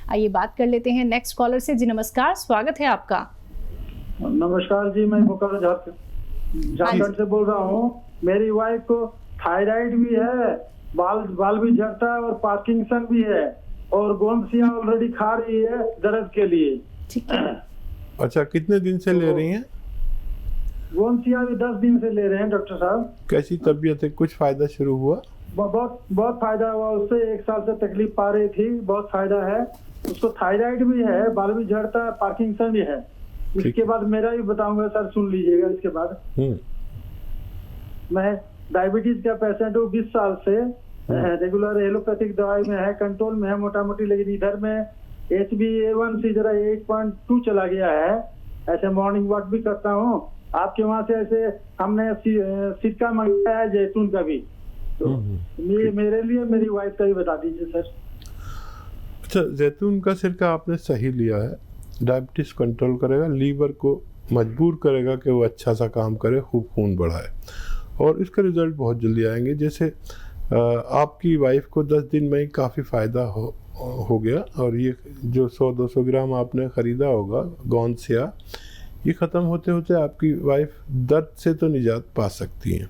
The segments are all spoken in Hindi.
आइए बात कर लेते हैं नेक्स्ट कॉलर से। जी नमस्कार, स्वागत है आपका। नमस्कार जी, मैं बोकारो झारखंड से बोल रहा हूँ। मेरी वाइफ को थायराइड भी है, बाल भी झड़ता है और पार्किंसन भी है, और गोंदसिया ऑलरेडी खा रही है दर्द के लिए। ठीक है। अच्छा, कितने दिन से ले रही हैं? गोंदसिया भी 10 दिन से ले रहे हैं डॉक्टर साहब। कैसी तबीयत है? कुछ फायदा शुरू हुआ? बहुत फायदा हुआ उससे। 1 साल से तकलीफ पा रही थी, बहुत फायदा है। उसको थायराइड भी है, बाल भी झड़ता है, पार्किंसन भी है। इसके बाद मेरा भी बताऊंगा सर, सुन लीजिएगा। इसके बाद मैं डायबिटीज का पेशेंट हूँ 20 साल से। रेगुलर एलोपैथिक दवाई में है, कंट्रोल में है मोटा मोटी, लेकिन इधर में HbA1c जरा 8.2 चला गया है। ऐसे मॉर्निंग वॉक भी करता हूँ। आपके वहाँ से ऐसे हमने सिरका मंगाया है, जैतून का भी। तो मेरे लिए मेरी वाइफ का भी बता दीजिए सर। अच्छा, जैतून का सिरका आपने सही लिया है। डायबिटीज कंट्रोल करेगा, लीवर को मजबूर करेगा कि वो अच्छा सा काम करे, खूब खून बढ़ाए, और इसका रिजल्ट बहुत जल्दी आएंगे। जैसे आपकी वाइफ को 10 दिन में ही काफ़ी फ़ायदा हो गया, और ये जो 100-200 ग्राम आपने ख़रीदा होगा गोंदसिया, ये ख़त्म होते होते आपकी वाइफ दर्द से तो निजात पा सकती हैं।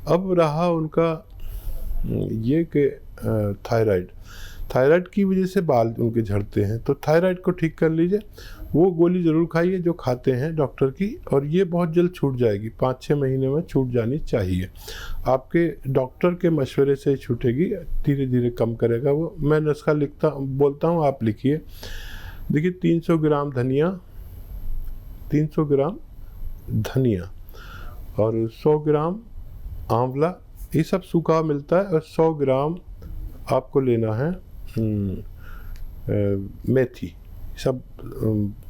अब रहा उनका ये कि थायराइड की वजह से बाल उनके झड़ते हैं, तो थायराइड को ठीक कर लीजिए। वो गोली ज़रूर खाइए जो खाते हैं डॉक्टर की, और ये बहुत जल्द छूट जाएगी। 5-6 महीने में छूट जानी चाहिए। आपके डॉक्टर के मशवरे से छूटेगी, धीरे धीरे कम करेगा वो। मैं नुस्खा बोलता हूँ, आप लिखिए। देखिए, 300 ग्राम धनिया और 100 ग्राम आंवला, ये सब सूखा मिलता है, और 100 ग्राम आपको लेना है मेथी, सब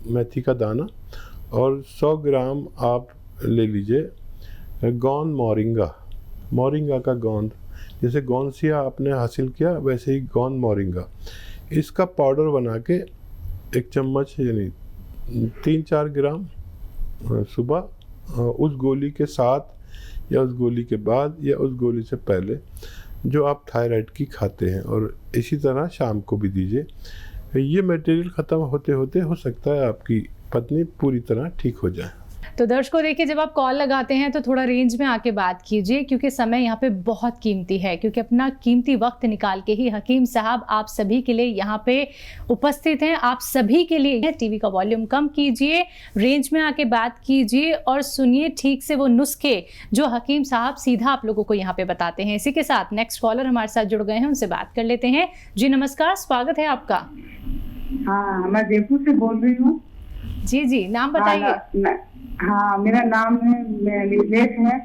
मेथी का दाना, और 100 ग्राम आप ले लीजिए गोंद मोरिंगा का गोंद। जैसे गोंदसिया आपने हासिल किया, वैसे ही गोंद मोरिंगा। इसका पाउडर बना के 1 चम्मच यानी 3-4 ग्राम सुबह, उस गोली के साथ या उस गोली के बाद या उस गोली से पहले जो आप थायराइड की खाते हैं, और इसी तरह शाम को भी दीजिए। ये मटेरियल ख़त्म होते होते हो सकता है आपकी पत्नी पूरी तरह ठीक हो जाए। तो दर्शकों देखिए, जब आप कॉल लगाते हैं तो थोड़ा रेंज में आके बात कीजिए, क्योंकि समय यहाँ पे बहुत कीमती है। क्योंकि अपना कीमती वक्त निकाल के ही हकीम साहब आप सभी के लिए यहाँ पे उपस्थित हैं। आप सभी के लिए टीवी का वॉल्यूम कम कीजिए, रेंज में आके बात कीजिए और सुनिए ठीक से वो नुस्खे जो हकीम साहब सीधा आप लोगों को यहाँ पे बताते हैं। इसी के साथ नेक्स्ट कॉलर हमारे साथ जुड़ गए हैं, उनसे बात कर लेते हैं। जी नमस्कार, स्वागत है आपका। हाँ, मैं जयपुर से बोल रही हूँ। जी, नाम बताइए। हाँ, मेरा नाम निर्देश है।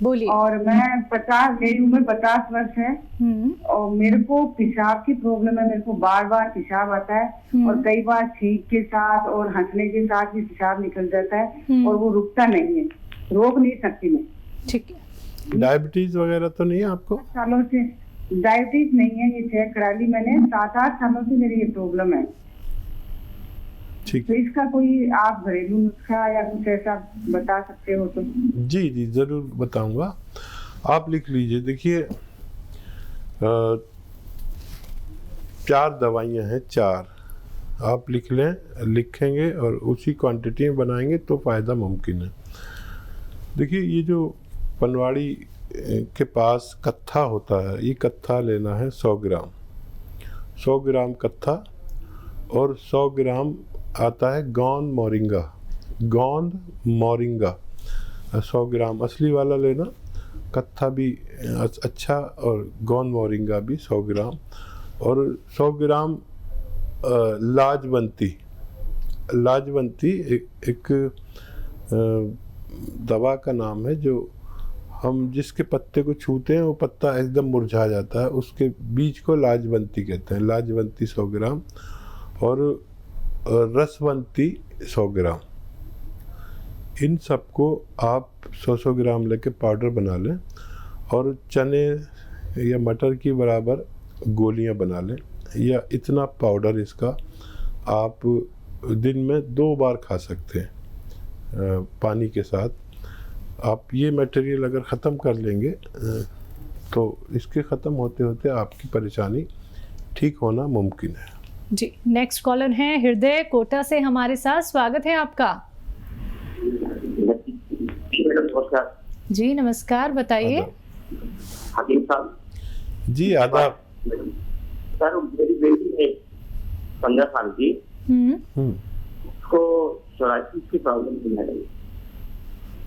बोलिए। और मेरी उम्र 50 वर्ष है, और मेरे को पेशाब की प्रॉब्लम है। मेरे को बार बार पेशाब आता है, और कई बार छींक के साथ और हंसने के साथ भी पेशाब निकल जाता है, और वो रुकता नहीं है, रोक नहीं सकती मैं। ठीक है। डायबिटीज वगैरह तो नहीं है आपको? सालों से डायबिटीज नहीं है, ये चेक करा ली मैंने। 7-8 सालों से मेरी ये प्रॉब्लम है। ठीक तो इसका कोई आप घरेलू नुस्खा या कुछ ऐसा बता सकते हो तो? जी ज़रूर बताऊंगा। आप लिख लीजिए। देखिए, 4 दवाइयाँ हैं, 4 आप लिखेंगे और उसी क्वांटिटी में बनाएंगे तो फ़ायदा मुमकिन है। देखिए, ये जो पनवाड़ी के पास कत्था होता है, ये कत्था लेना है 100 ग्राम कत्था, और 100 ग्राम आता है गोंद मोरिंगा 100 ग्राम असली वाला लेना, कत्था भी अच्छा, और गोंद मोरिंगा भी 100 ग्राम, और 100 ग्राम लाजवंती एक दवा का नाम है, जो हम जिसके पत्ते को छूते हैं वो पत्ता एकदम मुरझा जाता है, उसके बीज को लाजवंती कहते हैं। लाजवंती 100 ग्राम, और रसवंती 100 ग्राम। इन सबको आप 100 ग्राम लेके पाउडर बना लें, और चने या मटर की बराबर गोलियां बना लें, या इतना पाउडर इसका आप दिन में 2 बार खा सकते हैं पानी के साथ। आप ये मटेरियल अगर ख़त्म कर लेंगे तो इसके ख़त्म होते होते आपकी परेशानी ठीक होना मुमकिन है। जी, नेक्स्ट कॉलर हैं हृदय कोटा से हमारे साथ, स्वागत है आपका। नमस्कार जी नमस्कार, बताइए। हकीम साहब। जी आदाब। सर मेरी बेटी है 15 साल की, उसको सोराइसिस की प्रॉब्लम है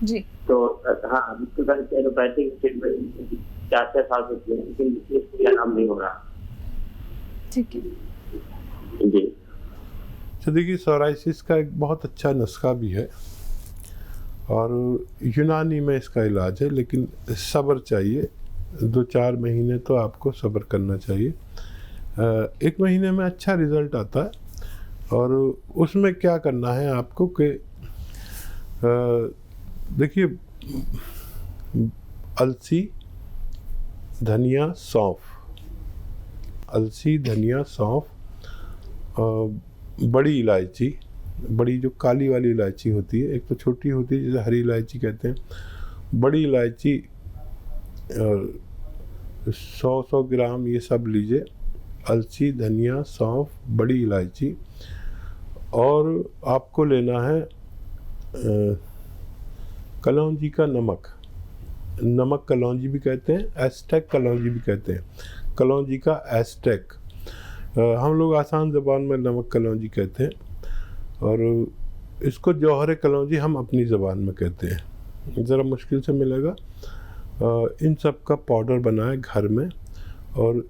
जी। तो हाँ उसके घर एलोपैथिक ट्रीटमेंट 4-6 साल से किया, लेकिन इसको आराम नहीं हो रहा। ठीक है जी। तो देखिए सोराइसिस का एक बहुत अच्छा नुस्खा भी है और यूनानी में इसका इलाज है, लेकिन सब्र चाहिए। 2-4 महीने तो आपको सब्र करना चाहिए। 1 महीने में अच्छा रिज़ल्ट आता है। और उसमें क्या करना है आपको कि देखिए अलसी, धनिया, सौंफ, अलसी, धनिया, सौंफ, बड़ी इलायची, बड़ी जो काली वाली इलायची होती है, एक तो छोटी होती है जिसे हरी इलायची कहते हैं, बड़ी इलायची 100 ग्राम ये सब लीजिए। अलसी, धनिया, सौंफ, बड़ी इलायची। और आपको लेना है कलौंजी का नमक, नमक कलौंजी भी कहते हैं, एस्टेक कलौंजी भी कहते हैं, कलौंजी का एस्टेक। हम लोग आसान ज़बान में नमक कलौंजी कहते हैं और इसको जौहर कलौंजी हम अपनी ज़बान में कहते हैं, ज़रा मुश्किल से मिलेगा। इन सब का पाउडर बनाएं घर में और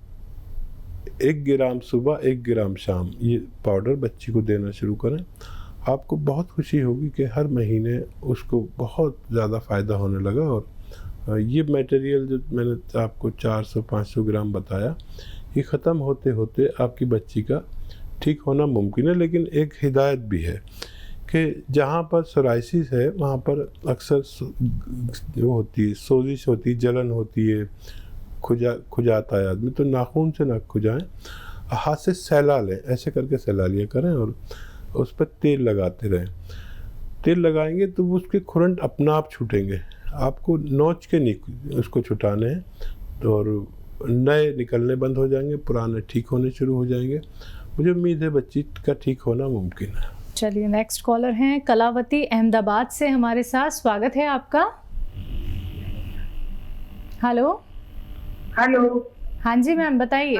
1 ग्राम सुबह 1 ग्राम शाम ये पाउडर बच्ची को देना शुरू करें। आपको बहुत खुशी होगी कि हर महीने उसको बहुत ज़्यादा फ़ायदा होने लगा। और ये मटेरियल जो मैंने आपको 400-500 ग्राम बताया, ये ख़त्म होते होते आपकी बच्ची का ठीक होना मुमकिन है। लेकिन एक हिदायत भी है कि जहाँ पर सोराइसिस है वहाँ पर अक्सर जो होती है सोजिश होती है, जलन होती है, खुजाता है आदमी, तो नाखून से ना खुजाएं, हाथ से सहला लें, ऐसे करके सहला लिया करें और उस पर तेल लगाते रहें। तेल लगाएंगे तो उसके खुरंट अपना आप छूटेंगे, आपको नोच के नहीं उसको छुटाने हैं। तो और नए निकलने बंद हो जाएंगे, पुराने ठीक होने शुरू हो जाएंगे। मुझे उम्मीद है बच्ची का ठीक होना मुमकिन है। चलिए नेक्स्ट कॉलर हैं कलावती अहमदाबाद से हमारे साथ, स्वागत है आपका। हेलो। हेलो। हाँ जी मैम, बताइए।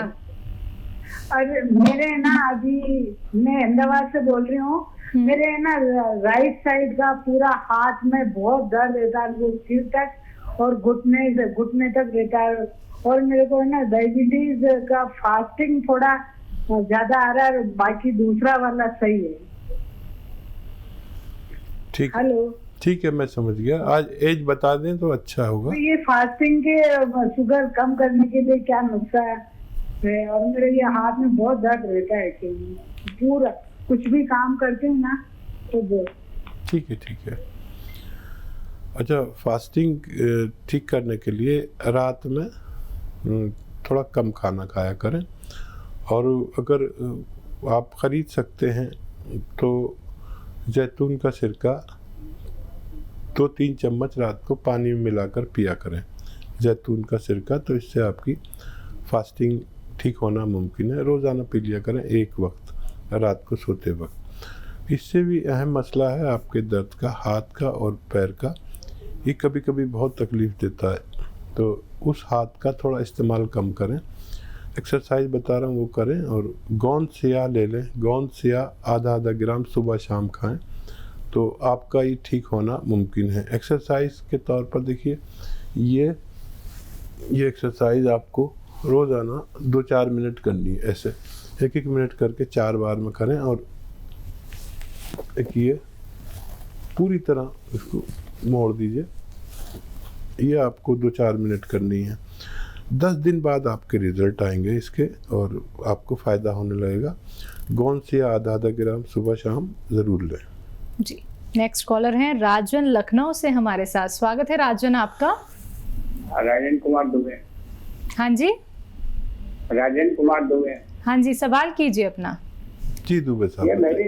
अरे मेरे ना अभी मैं अहमदाबाद से बोल रही हूँ। मेरे ना राइट साइड का पूरा हाथ में बहुत दर्द रहता है, वो सिर तक और घुटने तक रहता है। और मेरे को ना डायबिटीज का फास्टिंग थोड़ा ज्यादा आ रहा है, बाकी दूसरा वाला सही है। ठीक। हेलो। ठीक है, मैं समझ गया। आज एज बता दें तो अच्छा होगा। तो ये फास्टिंग के शुगर कम करने के लिए क्या नुस्खा है? और मेरे ये हाथ में बहुत दर्द रहता है कि पूरा कुछ भी काम करते हैं ना तो ठीक है, ठीक है। अच्छा, फास्टिंग ठीक करने के लिए रात में थोड़ा कम खाना खाया करें। और अगर आप ख़रीद सकते हैं तो जैतून का सिरका 2-3 चम्मच रात को पानी में मिलाकर पिया करें, जैतून का सिरका। तो इससे आपकी फास्टिंग ठीक होना मुमकिन है। रोज़ाना पी लिया करें एक वक्त रात को सोते वक्त। इससे भी अहम मसला है आपके दर्द का, हाथ का और पैर का। ये कभी कभी बहुत तकलीफ़ देता है, तो उस हाथ का थोड़ा इस्तेमाल कम करें। एक्सरसाइज बता रहा हूँ वो करें। और गोंद सिया ले लें, गोंद सिया आधा ग्राम सुबह शाम खाएं, तो आपका ये ठीक होना मुमकिन है। एक्सरसाइज के तौर पर देखिए, ये एक्सरसाइज आपको रोज़ाना 2-4 मिनट करनी है। ऐसे 1-1 मिनट करके 4 बार में करें। और एक ये पूरी तरह इसको मोड़ दीजिए, ये आपको 2-4 मिनट करनी है। 10 दिन बाद आपके रिज़ल्ट आएंगे इसके और आपको फ़ायदा होने लगेगा। गोंद से आधा ग्राम सुबह शाम ज़रूर लें। जी, नेक्स्ट कॉलर हैं राजन लखनऊ से हमारे साथ, स्वागत है राजन आपका। राजन कुमार दुबे। हाँ जी, राजन कुमार दुबे। हाँ जी, सवाल कीजिए अपना। जी दुबे साहब। ये मेरे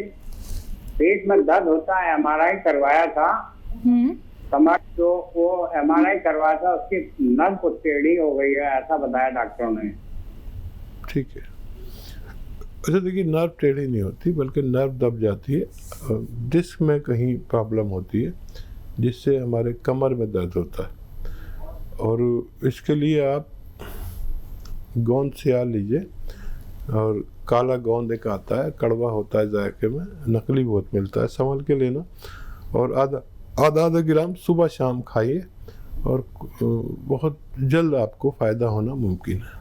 पेट में दर्द होता है, MRI करवाया था कमर, तो वो MRI करवाया था, उसकी नस को टेढ़ी हो गई है, ऐसा बताया डॉक्टरों ने। ठीक है। अच्छा देखिए, नर्व टेढ़ी नहीं होती बल्कि नर्व दब जाती है, डिस्क में कहीं प्रॉब्लम होती है जिससे हमारे कमर में दर्द होता है। और इसके लिए आप गोंद सियार लीजिए, और काला गोंद एक आता है, कड़वा होता है जायके में, नकली बहुत मिलता है, संभल के लेना। और आधा ग्राम सुबह शाम खाइए और बहुत जल्द आपको फ़ायदा होना मुमकिन है।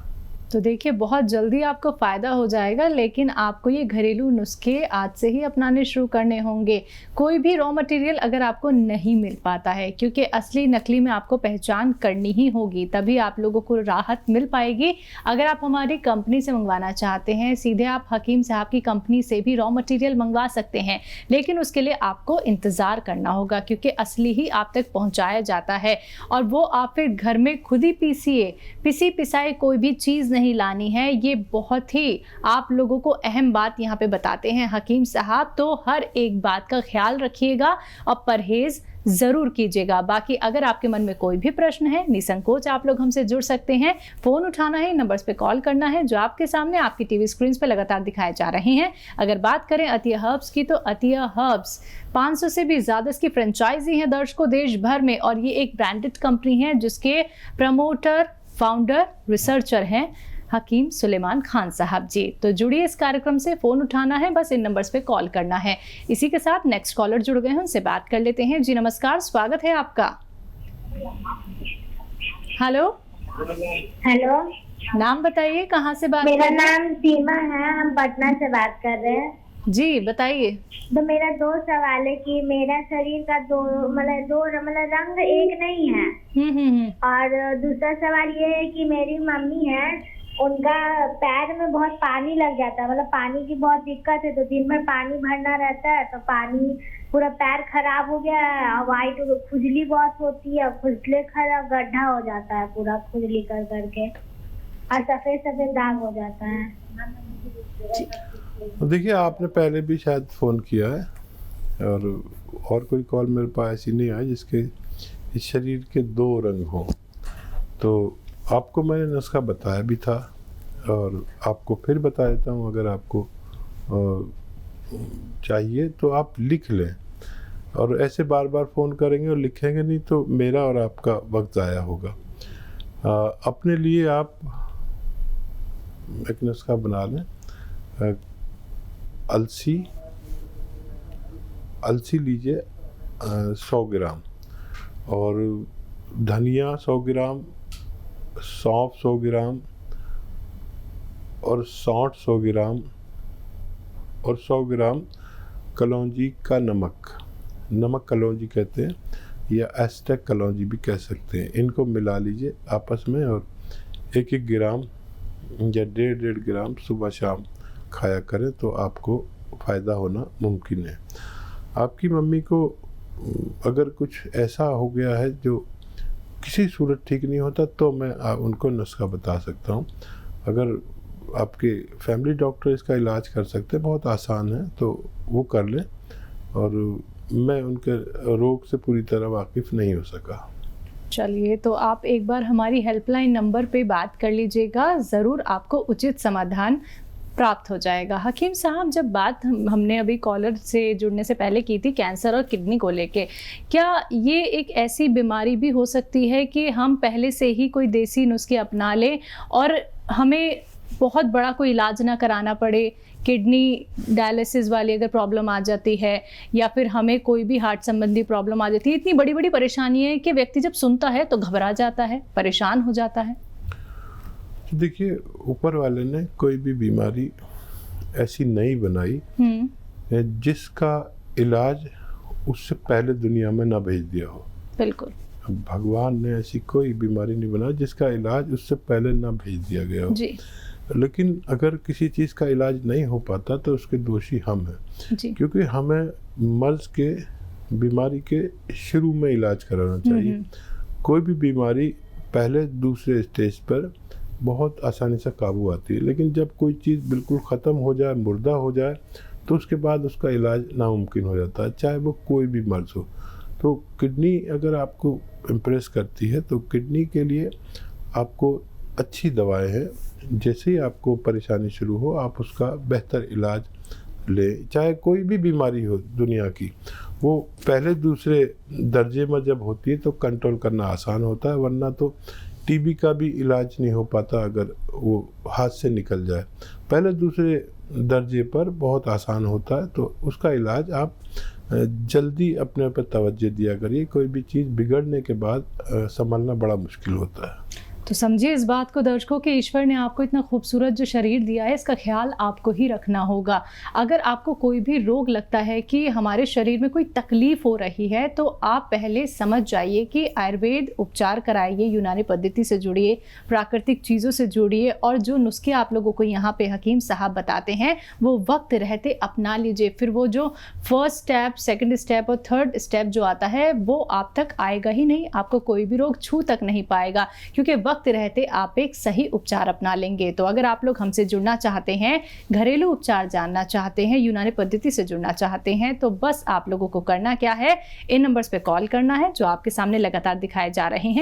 तो देखिए बहुत जल्दी आपको फ़ायदा हो जाएगा, लेकिन आपको ये घरेलू नुस्खे आज से ही अपनाने शुरू करने होंगे। कोई भी रॉ मटेरियल अगर आपको नहीं मिल पाता है, क्योंकि असली नकली में आपको पहचान करनी ही होगी, तभी आप लोगों को राहत मिल पाएगी। अगर आप हमारी कंपनी से मंगवाना चाहते हैं, सीधे आप हकीम साहब की कंपनी से भी रॉ मटेरियल मंगवा सकते हैं, लेकिन उसके लिए आपको इंतज़ार करना होगा, क्योंकि असली ही आप तक पहुँचाया जाता है। और वो आप फिर घर में खुद ही पीसिए, पिसी पिसाई कोई भी चीज़ नहीं लानी है। ये बहुत ही आप लोगों को अहम बात यहाँ पे बताते हैं हकीम साहब। तो हर एक बात का ख्याल रखिएगा और परहेज जरूर कीजिएगा। बाकी अगर आपके मन में कोई भी प्रश्न है, निसंकोच आप लोग हमसे जुड़ सकते हैं। फोन उठाना है, नंबर्स पे कॉल करना है जो आपके सामने आपकी टीवी स्क्रीन पे लगातार दिखाए जा रहे हैं। अगर बात करें अतिया हर्ब्स की, तो अतिया हर्ब्स 500 से भी ज्यादा इसकी फ्रेंचाइजी है दर्शकों देश भर में, और ये एक ब्रांडेड कंपनी है जिसके प्रमोटर, फाउंडर, रिसर्चर हैं हकीम सुलेमान खान साहब जी। तो जुड़िए इस कार्यक्रम से, फोन उठाना है, बस इन नंबर्स पे कॉल करना है। इसी के साथ नेक्स्ट कॉलर जुड़ गए हैं, उनसे बात कर लेते हैं। जी नमस्कार, स्वागत है आपका। हेलो हेलो, नाम बताइए, कहाँ से बात मेरा कर रहे हैं? नाम सीमा है, हम पटना से बात कर रहे हैं। जी बताइए। तो मेरा 2 सवाल है कि मेरा शरीर का दो रंग एक नहीं है। और दूसरा सवाल ये है कि मेरी मम्मी है, उनका पैर में बहुत पानी लग जाता है, मतलब पानी की बहुत दिक्कत है, तो दिन में पानी भरना रहता है, तो पानी पूरा पैर खराब हो गया है, और वाइट खुजली बहुत होती है, खुजले खराब गड्ढा हो जाता है पूरा खुजली कर करके, और सफेद सफेद दाग हो जाता है। देखिए, आपने पहले भी शायद फ़ोन किया है, और कोई कॉल मेरे पास ऐसी नहीं आई जिसके इस शरीर के 2 रंग हों। तो आपको मैंने नुस्खा बताया भी था, और आपको फिर बता देता हूँ। अगर आपको चाहिए तो आप लिख लें, और ऐसे बार बार फ़ोन करेंगे और लिखेंगे नहीं तो मेरा और आपका वक्त ज़ाया होगा। अपने लिए आप एक नुस्खा बना लें। अलसी लीजिए 100 ग्राम, और धनिया 100 ग्राम, सौंफ 100 ग्राम, और सौंठ 100 ग्राम, और 100 ग्राम कलौंजी का नमक कलौंजी कहते हैं, या एस्टेक कलौंजी भी कह सकते हैं। इनको मिला लीजिए आपस में, और 1-1 ग्राम या 1.5 ग्राम सुबह शाम खाया करें तो आपको फ़ायदा होना मुमकिन है। आपकी मम्मी को अगर कुछ ऐसा हो गया है जो किसी सूरत ठीक नहीं होता, तो मैं उनको नुस्खा बता सकता हूँ। अगर आपके फैमिली डॉक्टर इसका इलाज कर सकते हैं, बहुत आसान है, तो वो कर लें। और मैं उनके रोग से पूरी तरह वाकिफ़ नहीं हो सका। चलिए, तो आप एक बार हमारी हेल्पलाइन नंबर पे बात कर लीजिएगा, ज़रूर आपको उचित समाधान प्राप्त हो जाएगा। हकीम साहब, जब बात हमने अभी कॉलर से जुड़ने से पहले की थी कैंसर और किडनी को लेके, क्या ये एक ऐसी बीमारी भी हो सकती है कि हम पहले से ही कोई देसी नुस्खे अपना लें और हमें बहुत बड़ा कोई इलाज ना कराना पड़े? किडनी डायलिसिस वाली अगर प्रॉब्लम आ जाती है, या फिर हमें कोई भी हार्ट संबंधी प्रॉब्लम आ जाती है, इतनी बड़ी बड़ी परेशानी है कि व्यक्ति जब सुनता है तो घबरा जाता है, परेशान हो जाता है। देखिए, ऊपर वाले ने कोई भी बीमारी ऐसी नहीं बनाई जिसका इलाज उससे पहले दुनिया में ना भेज दिया हो। बिल्कुल, भगवान ने ऐसी कोई बीमारी नहीं बनाई जिसका इलाज उससे पहले ना भेज दिया गया हो जी। लेकिन अगर किसी चीज़ का इलाज नहीं हो पाता तो उसके दोषी हम हैं जी। क्योंकि हमें मर्ज के बीमारी के शुरू में इलाज कराना चाहिए। कोई भी बीमारी पहले दूसरे स्टेज पर बहुत आसानी से काबू आती है, लेकिन जब कोई चीज़ बिल्कुल ख़त्म हो जाए, मुर्दा हो जाए, तो उसके बाद उसका इलाज नामुमकिन हो जाता है, चाहे वो कोई भी मर्ज हो। तो किडनी अगर आपको इम्प्रेस करती है तो किडनी के लिए आपको अच्छी दवाएं हैं जैसे ही आपको परेशानी शुरू हो आप उसका बेहतर इलाज ले। चाहे कोई भी बीमारी हो दुनिया की, वो पहले दूसरे दर्जे में जब होती है तो कंट्रोल करना आसान होता है, वरना तो टीबी का भी इलाज नहीं हो पाता अगर वो हाथ से निकल जाए। पहले दूसरे दर्जे पर बहुत आसान होता है, तो उसका इलाज आप जल्दी अपने पर तवज्जो दिया करिए। कोई भी चीज़ बिगड़ने के बाद संभलना बड़ा मुश्किल होता है। तो समझिए इस बात को दर्शकों कि ईश्वर ने आपको इतना खूबसूरत जो शरीर दिया है, इसका ख्याल आपको ही रखना होगा। अगर आपको कोई भी रोग लगता है कि हमारे शरीर में कोई तकलीफ हो रही है, तो आप पहले समझ जाइए कि आयुर्वेद उपचार कराइए, यूनानी पद्धति से जुड़िए, प्राकृतिक चीज़ों से जुड़िए, और जो नुस्खे आप लोगों को यहाँ पे हकीम साहब बताते हैं वो वक्त रहते अपना लीजिए। फिर वो जो फर्स्ट स्टेप, सेकंड स्टेप और थर्ड स्टेप जो आता है वो आप तक आएगा ही नहीं, आपको कोई भी रोग छू तक नहीं पाएगा, क्योंकि वक्त रहते आप एक सही उपचार अपना लेंगे। तो अगर आप लोग हमसे जुड़ना चाहते हैं, घरेलू उपचार जानना चाहते हैं, यूनानी पद्धति से जुड़ना चाहते हैं, तो बस आप लोगों को करना क्या है, इन नंबर्स पे कॉल करना है जो आपके सामने लगातार दिखाए जा रहे हैं।